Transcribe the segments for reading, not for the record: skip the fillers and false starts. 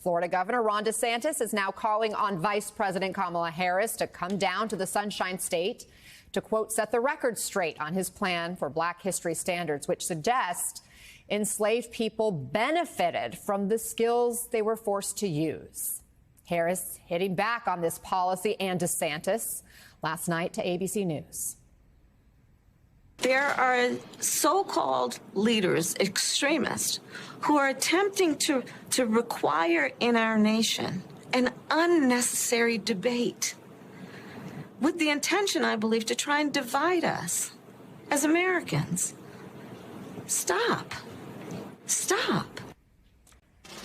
Florida Governor Ron DeSantis is now calling on Vice President Kamala Harris to come down to the Sunshine State to, quote, set the record straight on his plan for Black history standards, which suggest enslaved people benefited from the skills they were forced to use. Harris hitting back on this policy and DeSantis last night to ABC News. There are so-called leaders, extremists, who are attempting to require in our nation an unnecessary debate with the intention, I believe, to try and divide us as Americans. Stop. Stop.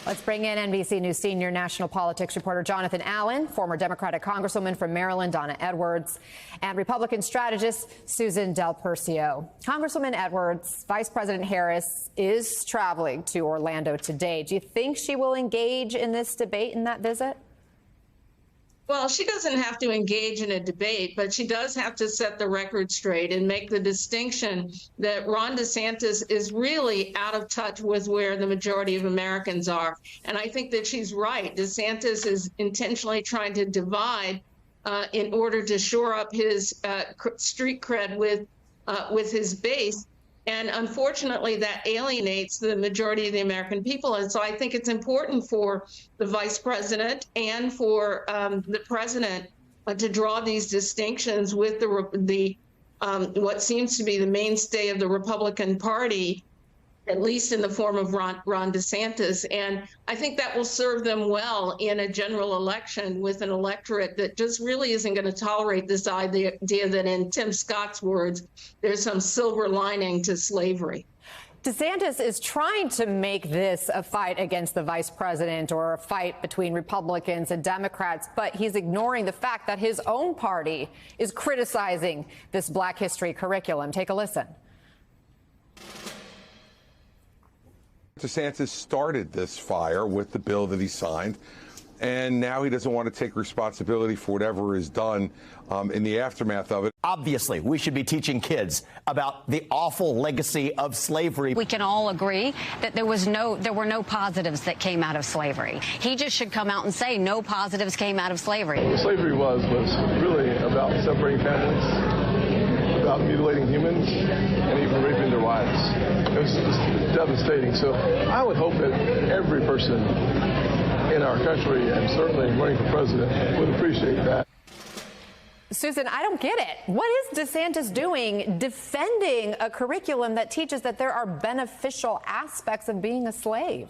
Let's bring in NBC News senior national politics reporter Jonathan Allen, former Democratic Congresswoman from Maryland Donna Edwards, and Republican strategist Susan Del Percio. Congresswoman Edwards, Vice President Harris is traveling to Orlando today. Do you think she will engage in this debate in that visit? Well, she doesn't have to engage in a debate, but she does have to set the record straight and make the distinction that Ron DeSantis is really out of touch with where the majority of Americans are. And I think that she's right. DeSantis is intentionally trying to divide in order to shore up his street cred with his base. And unfortunately, that alienates the majority of the American people. And so I think it's important for the vice president and for the president to draw these distinctions with the what seems to be the mainstay of the Republican Party, at least in the form of Ron DeSantis. And I think that will serve them well in a general election with an electorate that just really isn't going to tolerate this idea that, in Tim Scott's words, there's some silver lining to slavery. DeSantis is trying to make this a fight against the vice president or a fight between Republicans and Democrats, but he's ignoring the fact that his own party is criticizing this Black history curriculum. Take a listen. DeSantis started this fire with the bill that he signed, and now he doesn't want to take responsibility for whatever is done in the aftermath of it. Obviously, we should be teaching kids about the awful legacy of slavery. We can all agree that there were no positives that came out of slavery. He just should come out and say no positives came out of slavery. What slavery was really about separating families, about mutilating humans, and even raping their wives. It was just devastating. So I would hope that every person in our country, and certainly running for president, would appreciate that. Susan, I don't get it. What is DeSantis doing defending a curriculum that teaches that there are beneficial aspects of being a slave?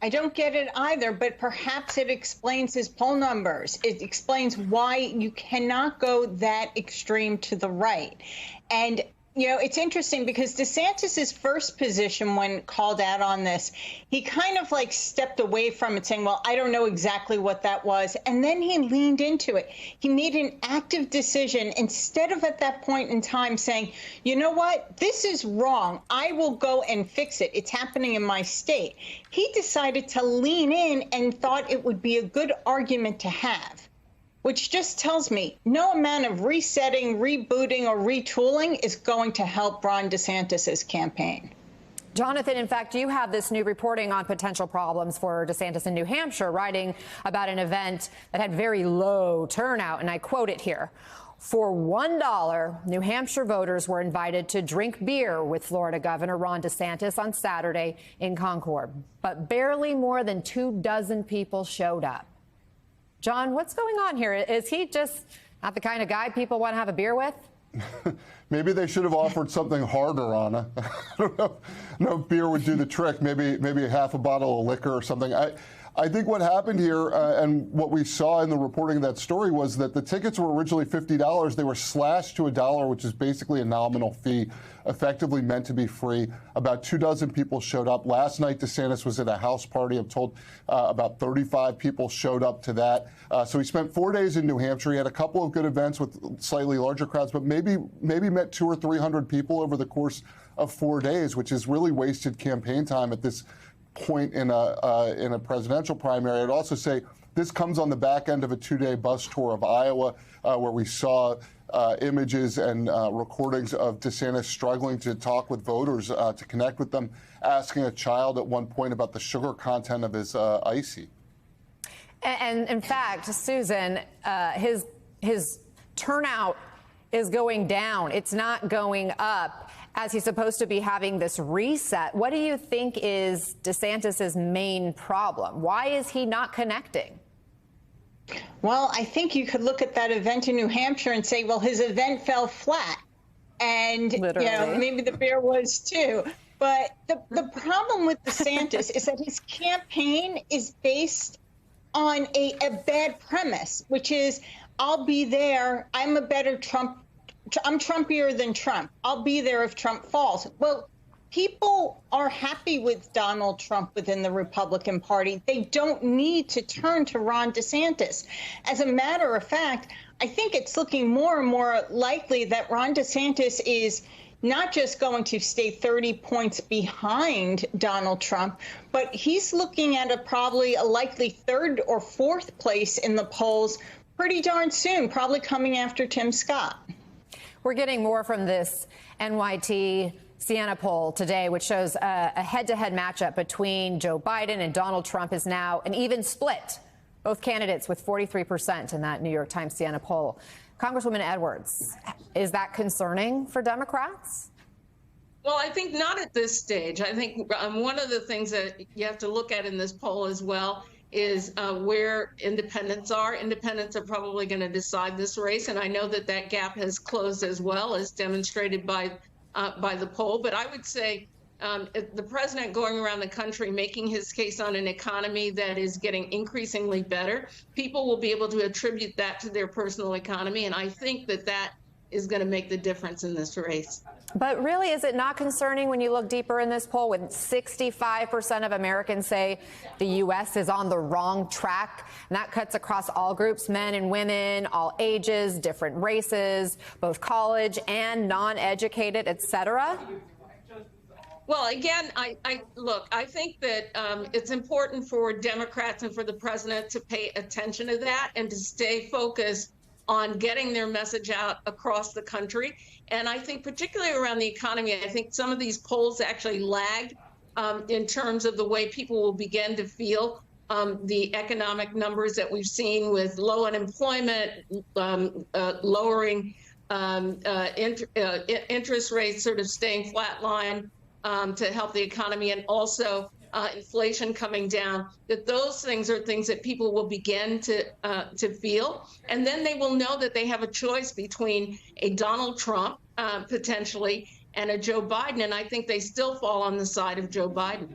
I don't get it either, but perhaps it explains his poll numbers. It explains why you cannot go that extreme to the right. And you know, it's interesting because DeSantis's first position when called out on this, he kind of like stepped away from it saying, well, I don't know exactly what that was. And then he leaned into it. He made an active decision instead of at that point in time saying, you know what, this is wrong. I will go and fix it. It's happening in my state. He decided to lean in and thought it would be a good argument to have, which just tells me no amount of resetting, rebooting, or retooling is going to help Ron DeSantis's campaign. Jonathan, in fact, you have this new reporting on potential problems for DeSantis in New Hampshire, writing about an event that had very low turnout, and I quote it here. For $1, New Hampshire voters were invited to drink beer with Florida Governor Ron DeSantis on Saturday in Concord, but barely more than 24 people showed up. John, what's going on here? Is he just not the kind of guy people want to have a beer with? Maybe they should have offered something harder, Anna. I don't know. No beer would do the trick. Maybe half a bottle of liquor or something. I think what happened here and what we saw in the reporting of that story was that the tickets were originally $50. They were slashed to $1, which is basically a nominal fee, effectively meant to be free. About 24 people showed up. Last night, DeSantis was at a house party. I'm told about 35 people showed up to that. So he spent 4 days in New Hampshire. He had a couple of good events with slightly larger crowds, but maybe met 200 or 300 people over the course of 4 days, which is really wasted campaign time at this point in a presidential primary. I'd also say this comes on the back end of a 2-day bus tour of Iowa, where we saw images and recordings of DeSantis struggling to talk with voters, to connect with them, asking a child at one point about the sugar content of his icy. And in fact, Susan, his turnout is going down. It's not going up, as he's supposed to be having this reset. What do you think is DeSantis's main problem? Why is he not connecting? Well, I think you could look at that event in New Hampshire and say, well, his event fell flat. And Literally. maybe the bear was too. But the problem with DeSantis is that his campaign is based on a bad premise, which is, I'll be there. I'm a better Trump. I'm Trumpier than Trump. I'll be there if Trump falls. Well, people are happy with Donald Trump within the Republican Party. They don't need to turn to Ron DeSantis. As a matter of fact, I think it's looking more and more likely that Ron DeSantis is not just going to stay 30 points behind Donald Trump, but he's looking at probably a likely third or fourth place in the polls pretty darn soon, probably coming after Tim Scott. We're getting more from this NYT Siena poll today, which shows a head-to-head matchup between Joe Biden and Donald Trump is now an even split. Both candidates with 43% in that New York Times Siena poll. Congresswoman Edwards, is that concerning for Democrats? Well, I think not at this stage. I think one of the things that you have to look at in this poll as well is where independents are. Independents are probably going to decide this race, and I know that that gap has closed as well, as demonstrated by the poll. But I would say the president going around the country making his case on an economy that is getting increasingly better, people will be able to attribute that to their personal economy, and I think that that is going to make the difference in this race. But really, is it not concerning when you look deeper in this poll, when 65% of Americans say the U.S. is on the wrong track? And that cuts across all groups, men and women, all ages, different races, both college and non-educated, et cetera. Well, again, I think that it's important for Democrats and for the president to pay attention to that and to stay focused on getting their message out across the country. And I think particularly around the economy, I think some of these polls actually lagged in terms of the way people will begin to feel the economic numbers that we've seen with low unemployment, lowering interest rates sort of staying flatline to help the economy, and also inflation coming down, that those things are things that people will begin to feel. And then they will know that they have a choice between a Donald Trump, potentially, and a Joe Biden. And I think they still fall on the side of Joe Biden.